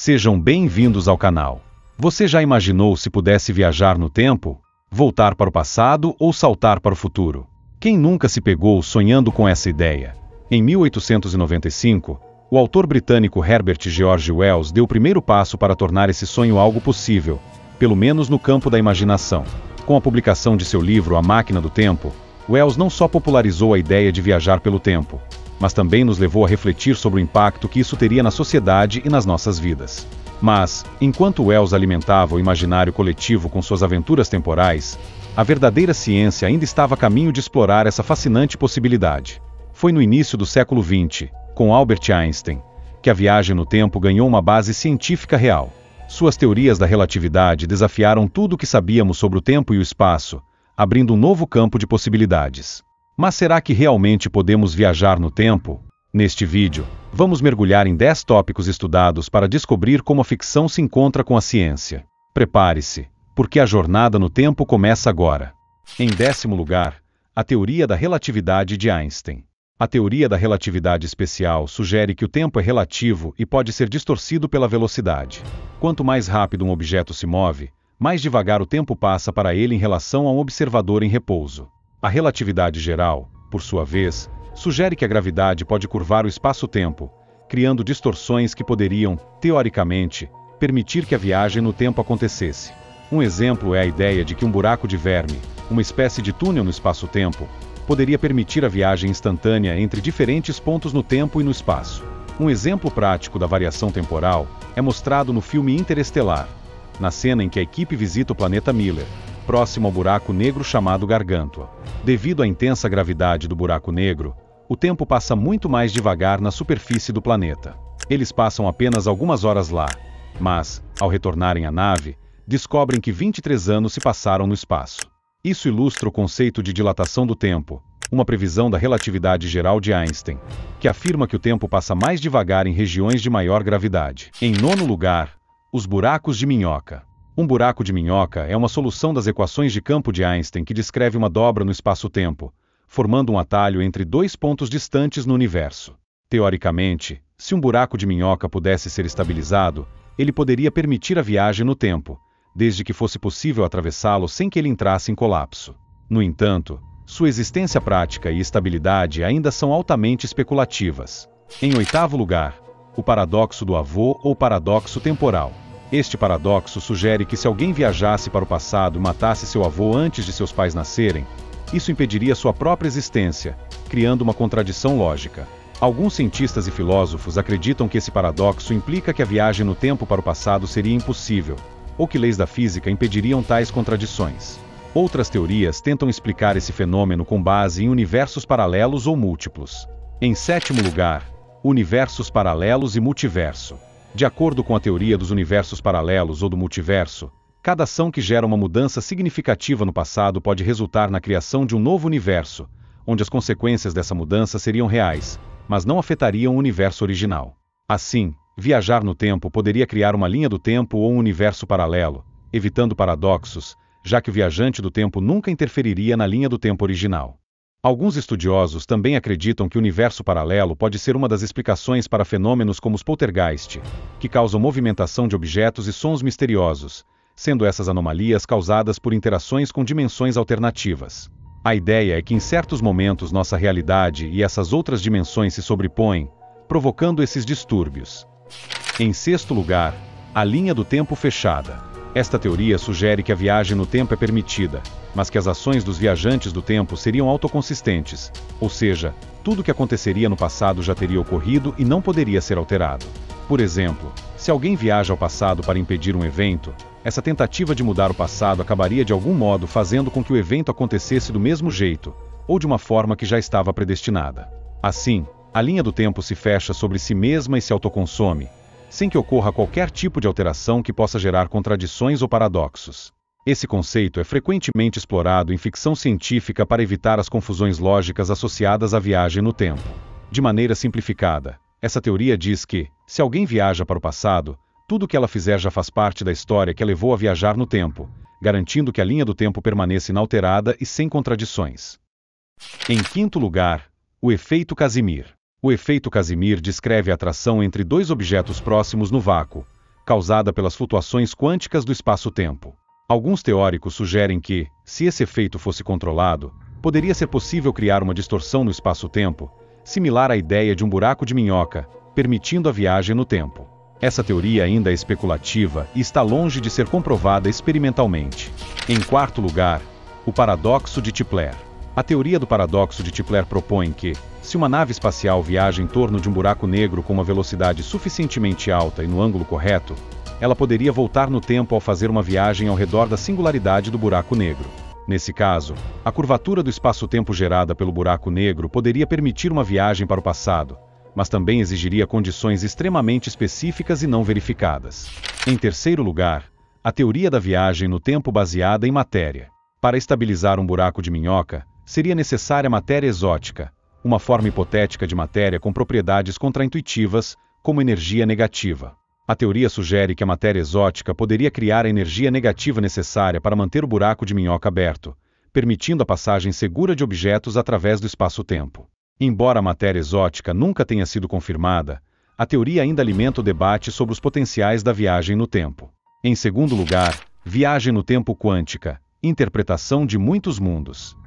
Sejam bem-vindos ao canal. Você já imaginou se pudesse viajar no tempo? Voltar para o passado ou saltar para o futuro? Quem nunca se pegou sonhando com essa ideia? Em 1895, o autor britânico Herbert George Wells deu o primeiro passo para tornar esse sonho algo possível, pelo menos no campo da imaginação. Com a publicação de seu livro A Máquina do Tempo, Wells não só popularizou a ideia de viajar pelo tempo, mas também nos levou a refletir sobre o impacto que isso teria na sociedade e nas nossas vidas. Mas, enquanto Wells alimentava o imaginário coletivo com suas aventuras temporais, a verdadeira ciência ainda estava a caminho de explorar essa fascinante possibilidade. Foi no início do século XX, com Albert Einstein, que a viagem no tempo ganhou uma base científica real. Suas teorias da relatividade desafiaram tudo o que sabíamos sobre o tempo e o espaço, abrindo um novo campo de possibilidades. Mas será que realmente podemos viajar no tempo? Neste vídeo, vamos mergulhar em 10 tópicos estudados para descobrir como a ficção se encontra com a ciência. Prepare-se, porque a jornada no tempo começa agora. Em 10º lugar, a teoria da relatividade de Einstein. A teoria da relatividade especial sugere que o tempo é relativo e pode ser distorcido pela velocidade. Quanto mais rápido um objeto se move, mais devagar o tempo passa para ele em relação a um observador em repouso. A relatividade geral, por sua vez, sugere que a gravidade pode curvar o espaço-tempo, criando distorções que poderiam, teoricamente, permitir que a viagem no tempo acontecesse. Um exemplo é a ideia de que um buraco de verme, uma espécie de túnel no espaço-tempo, poderia permitir a viagem instantânea entre diferentes pontos no tempo e no espaço. Um exemplo prático da variação temporal é mostrado no filme Interestelar, na cena em que a equipe visita o planeta Miller, próximo ao buraco negro chamado Gargantua. Devido à intensa gravidade do buraco negro, o tempo passa muito mais devagar na superfície do planeta. Eles passam apenas algumas horas lá, mas, ao retornarem à nave, descobrem que 23 anos se passaram no espaço. Isso ilustra o conceito de dilatação do tempo, uma previsão da relatividade geral de Einstein, que afirma que o tempo passa mais devagar em regiões de maior gravidade. Em 9º lugar, os buracos de minhoca. Um buraco de minhoca é uma solução das equações de campo de Einstein que descreve uma dobra no espaço-tempo, formando um atalho entre dois pontos distantes no universo. Teoricamente, se um buraco de minhoca pudesse ser estabilizado, ele poderia permitir a viagem no tempo, desde que fosse possível atravessá-lo sem que ele entrasse em colapso. No entanto, sua existência prática e estabilidade ainda são altamente especulativas. Em 8º lugar, o paradoxo do avô ou paradoxo temporal. Este paradoxo sugere que se alguém viajasse para o passado e matasse seu avô antes de seus pais nascerem, isso impediria sua própria existência, criando uma contradição lógica. Alguns cientistas e filósofos acreditam que esse paradoxo implica que a viagem no tempo para o passado seria impossível, ou que leis da física impediriam tais contradições. Outras teorias tentam explicar esse fenômeno com base em universos paralelos ou múltiplos. Em 7º lugar, universos paralelos e multiverso. De acordo com a teoria dos universos paralelos ou do multiverso, cada ação que gera uma mudança significativa no passado pode resultar na criação de um novo universo, onde as consequências dessa mudança seriam reais, mas não afetariam o universo original. Assim, viajar no tempo poderia criar uma linha do tempo ou um universo paralelo, evitando paradoxos, já que o viajante do tempo nunca interferiria na linha do tempo original. Alguns estudiosos também acreditam que o universo paralelo pode ser uma das explicações para fenômenos como os poltergeist, que causam movimentação de objetos e sons misteriosos, sendo essas anomalias causadas por interações com dimensões alternativas. A ideia é que em certos momentos nossa realidade e essas outras dimensões se sobrepõem, provocando esses distúrbios. Em 6º lugar, a linha do tempo fechada. Esta teoria sugere que a viagem no tempo é permitida, mas que as ações dos viajantes do tempo seriam autoconsistentes, ou seja, tudo o que aconteceria no passado já teria ocorrido e não poderia ser alterado. Por exemplo, se alguém viaja ao passado para impedir um evento, essa tentativa de mudar o passado acabaria de algum modo fazendo com que o evento acontecesse do mesmo jeito, ou de uma forma que já estava predestinada. Assim, a linha do tempo se fecha sobre si mesma e se autoconsome, sem que ocorra qualquer tipo de alteração que possa gerar contradições ou paradoxos. Esse conceito é frequentemente explorado em ficção científica para evitar as confusões lógicas associadas à viagem no tempo. De maneira simplificada, essa teoria diz que, se alguém viaja para o passado, tudo o que ela fizer já faz parte da história que a levou a viajar no tempo, garantindo que a linha do tempo permaneça inalterada e sem contradições. Em 5º lugar, o efeito Casimir. O efeito Casimir descreve a atração entre dois objetos próximos no vácuo, causada pelas flutuações quânticas do espaço-tempo. Alguns teóricos sugerem que, se esse efeito fosse controlado, poderia ser possível criar uma distorção no espaço-tempo, similar à ideia de um buraco de minhoca, permitindo a viagem no tempo. Essa teoria ainda é especulativa e está longe de ser comprovada experimentalmente. Em quarto lugar, o paradoxo de Tipler. A teoria do paradoxo de Tipler propõe que, se uma nave espacial viaja em torno de um buraco negro com uma velocidade suficientemente alta e no ângulo correto, ela poderia voltar no tempo ao fazer uma viagem ao redor da singularidade do buraco negro. Nesse caso, a curvatura do espaço-tempo gerada pelo buraco negro poderia permitir uma viagem para o passado, mas também exigiria condições extremamente específicas e não verificadas. Em terceiro lugar, a teoria da viagem no tempo baseada em matéria. Para estabilizar um buraco de minhoca, seria necessária matéria exótica, uma forma hipotética de matéria com propriedades contraintuitivas, como energia negativa. A teoria sugere que a matéria exótica poderia criar a energia negativa necessária para manter o buraco de minhoca aberto, permitindo a passagem segura de objetos através do espaço-tempo. Embora a matéria exótica nunca tenha sido confirmada, a teoria ainda alimenta o debate sobre os potenciais da viagem no tempo. Em segundo lugar, viagem no tempo quântica, interpretação de muitos mundos.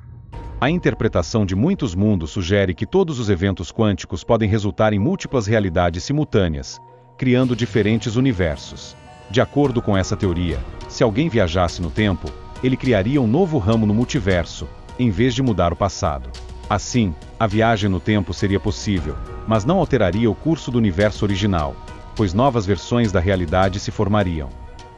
A interpretação de muitos mundos sugere que todos os eventos quânticos podem resultar em múltiplas realidades simultâneas, criando diferentes universos. De acordo com essa teoria, se alguém viajasse no tempo, ele criaria um novo ramo no multiverso, em vez de mudar o passado. Assim, a viagem no tempo seria possível, mas não alteraria o curso do universo original, pois novas versões da realidade se formariam.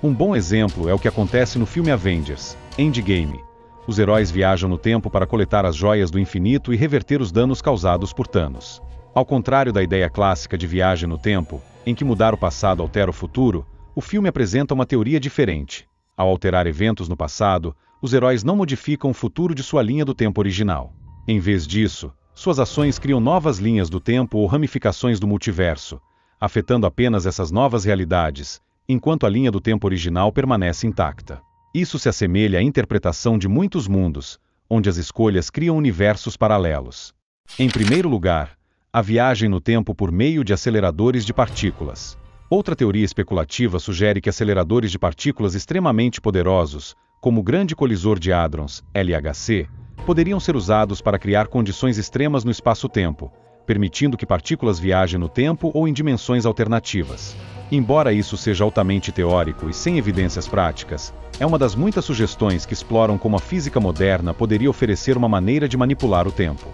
Um bom exemplo é o que acontece no filme Avengers: Endgame. Os heróis viajam no tempo para coletar as joias do infinito e reverter os danos causados por Thanos. Ao contrário da ideia clássica de viagem no tempo, em que mudar o passado altera o futuro, o filme apresenta uma teoria diferente. Ao alterar eventos no passado, os heróis não modificam o futuro de sua linha do tempo original. Em vez disso, suas ações criam novas linhas do tempo ou ramificações do multiverso, afetando apenas essas novas realidades, enquanto a linha do tempo original permanece intacta. Isso se assemelha à interpretação de muitos mundos, onde as escolhas criam universos paralelos. Em primeiro lugar, a viagem no tempo por meio de aceleradores de partículas. Outra teoria especulativa sugere que aceleradores de partículas extremamente poderosos, como o Grande Colisor de Hadrons, LHC, poderiam ser usados para criar condições extremas no espaço-tempo, permitindo que partículas viajem no tempo ou em dimensões alternativas. Embora isso seja altamente teórico e sem evidências práticas, é uma das muitas sugestões que exploram como a física moderna poderia oferecer uma maneira de manipular o tempo.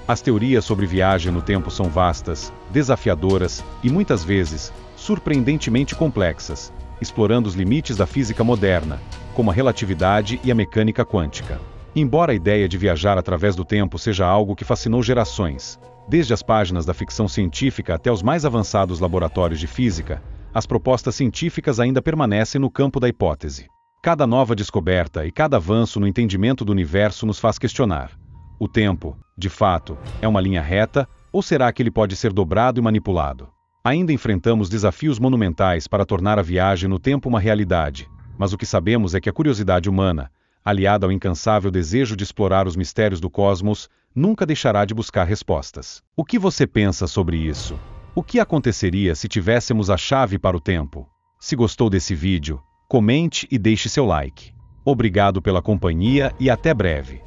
As teorias sobre viagem no tempo são vastas, desafiadoras e, muitas vezes, surpreendentemente complexas, explorando os limites da física moderna, como a relatividade e a mecânica quântica. Embora a ideia de viajar através do tempo seja algo que fascinou gerações, desde as páginas da ficção científica até os mais avançados laboratórios de física, as propostas científicas ainda permanecem no campo da hipótese. Cada nova descoberta e cada avanço no entendimento do universo nos faz questionar: o tempo, de fato, é uma linha reta, ou será que ele pode ser dobrado e manipulado? Ainda enfrentamos desafios monumentais para tornar a viagem no tempo uma realidade, mas o que sabemos é que a curiosidade humana, aliada ao incansável desejo de explorar os mistérios do cosmos, nunca deixará de buscar respostas. O que você pensa sobre isso? O que aconteceria se tivéssemos a chave para o tempo? Se gostou desse vídeo, comente e deixe seu like. Obrigado pela companhia e até breve.